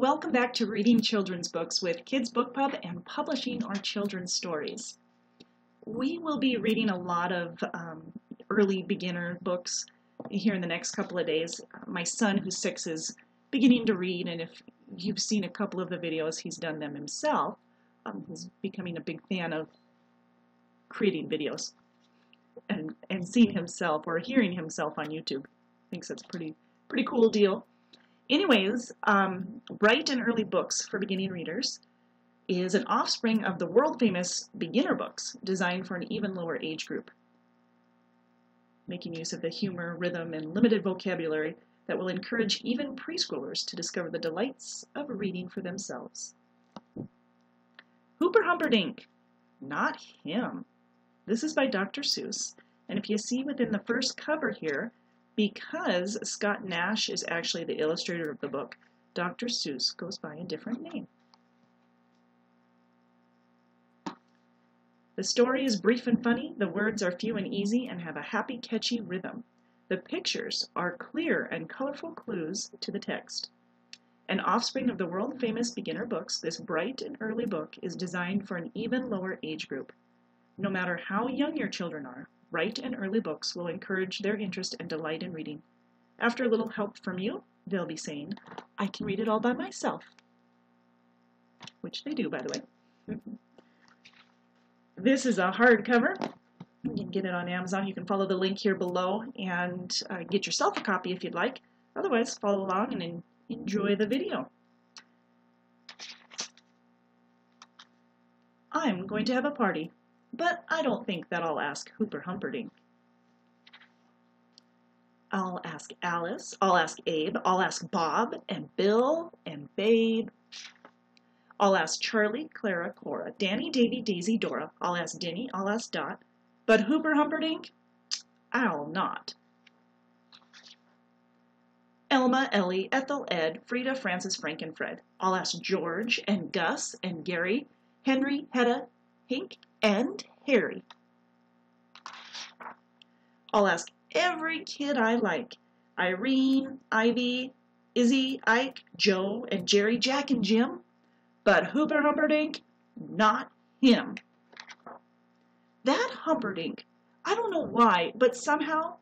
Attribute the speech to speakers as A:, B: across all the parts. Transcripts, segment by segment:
A: Welcome back to Reading Children's Books with Kids Book Pub and publishing our children's stories. We will be reading a lot of early beginner books here in the next couple of days. My son, who's 6, is beginning to read, and if you've seen a couple of the videos, he's done them himself. He's becoming a big fan of creating videos and seeing himself or hearing himself on YouTube. Thinks that's a pretty cool deal. Anyways, Bright and Early Books for Beginning Readers is an offspring of the world-famous beginner books designed for an even lower age group, making use of the humor, rhythm, and limited vocabulary that will encourage even preschoolers to discover the delights of reading for themselves. Hooper Humperdink, Not Him. This is by Dr. Seuss, and if you see within the first cover here, because Scott Nash is actually the illustrator of the book, Dr. Seuss goes by a different name. The story is brief and funny, the words are few and easy, and have a happy, catchy rhythm. The pictures are clear and colorful clues to the text. An offspring of the world-famous beginner books, this Bright and Early book is designed for an even lower age group. No matter how young your children are, Bright and Early books will encourage their interest and delight in reading. After a little help from you, they'll be saying, "I can read it all by myself." Which they do, by the way. This is a hardcover. You can get it on Amazon. You can follow the link here below and get yourself a copy if you'd like. Otherwise, follow along and enjoy the video. I'm going to have a party, but I don't think that I'll ask Hooper Humperdink. I'll ask Alice, I'll ask Abe, I'll ask Bob and Bill and Babe. I'll ask Charlie, Clara, Cora, Danny, Davy, Daisy, Dora. I'll ask Denny, I'll ask Dot. But Hooper Humperdink, I'll not. Elma, Ellie, Ethel, Ed, Frida, Francis, Frank, and Fred. I'll ask George and Gus and Gary, Henry, Hedda, Hank, and Harry. I'll ask every kid I like. Irene, Ivy, Izzy, Ike, Joe, and Jerry, Jack, and Jim. But Hooper Humperdink, not him. That Humperdink, I don't know why, but somehow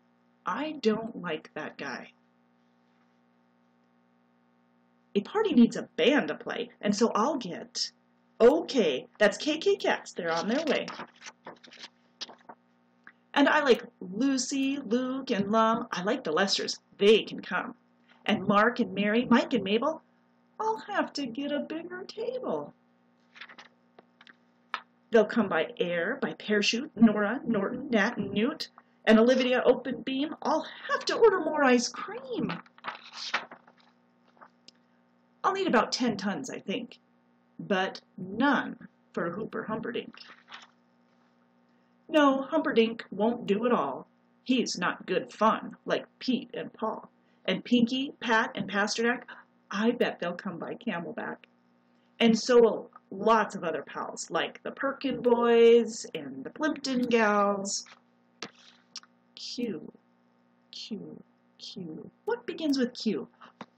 A: I don't like that guy. A party needs a band to play, and so I'll get... Okay, that's KK Cats. They're on their way. And I like Lucy, Luke, and Lum. I like the Lesters. They can come. And Mark and Mary, Mike and Mabel. I'll have to get a bigger table. They'll come by air, by parachute, Nora, Norton, Nat, and Newt, and Olivia Open Beam. I'll have to order more ice cream. I'll need about 10 tons, I think. But none for Hooper Humperdink. No, Humperdink won't do it all. He's not good fun, like Pete and Paul. And Pinky, Pat, and Pasternak, I bet they'll come by Camelback. And so will lots of other pals, like the Perkin boys and the Plimpton gals. Q. What begins with Q?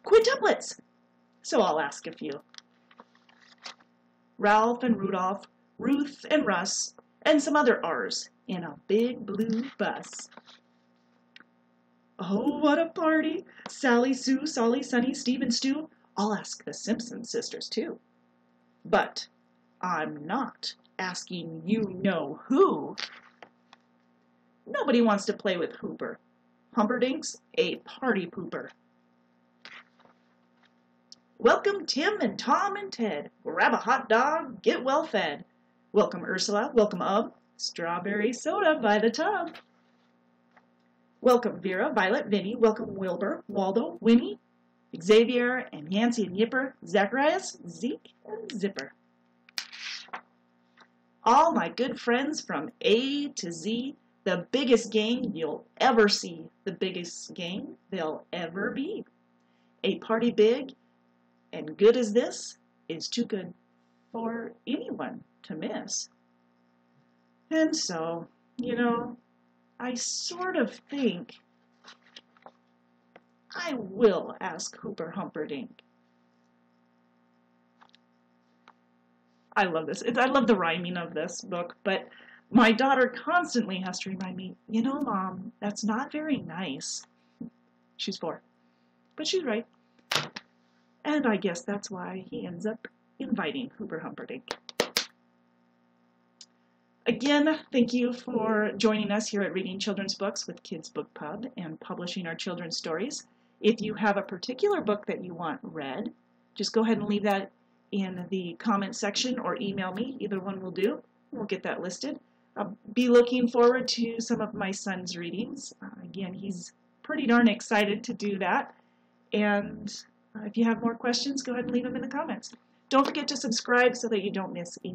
A: Quintuplets! So I'll ask a few. Ralph and Rudolph, Ruth and Russ, and some other R's in a big blue bus. Oh, what a party! Sally, Sue, Solly, Sunny, Steve, and Stu. I'll ask the Simpson sisters, too. But I'm not asking you-know-who. Nobody wants to play with Hooper. Humperdink's a party pooper. Welcome Tim and Tom and Ted. Grab a hot dog, get well fed. Welcome Ursula, welcome Ub. Strawberry soda by the tub. Welcome Vera, Violet, Vinny. Welcome Wilbur, Waldo, Winnie, Xavier, and Yancy and Yipper. Zacharias, Zeke, and Zipper. All my good friends from A to Z. The biggest gang you'll ever see. The biggest gang there'll ever be. A party big and good as this is too good for anyone to miss. And so, you know, I sort of think I will ask Hooper Humperdink. I love this. I love the rhyming of this book, but my daughter constantly has to remind me, you know, Mom, that's not very nice. She's 4, but she's right. And I guess that's why he ends up inviting Hooper Humperdink. Again, thank you for joining us here at Reading Children's Books with Kids Book Pub and publishing our children's stories. If you have a particular book that you want read, just go ahead and leave that in the comment section or email me. Either one will do. We'll get that listed. I'll be looking forward to some of my son's readings. Again, he's pretty darn excited to do that. And if you have more questions, go ahead and leave them in the comments. Don't forget to subscribe so that you don't miss a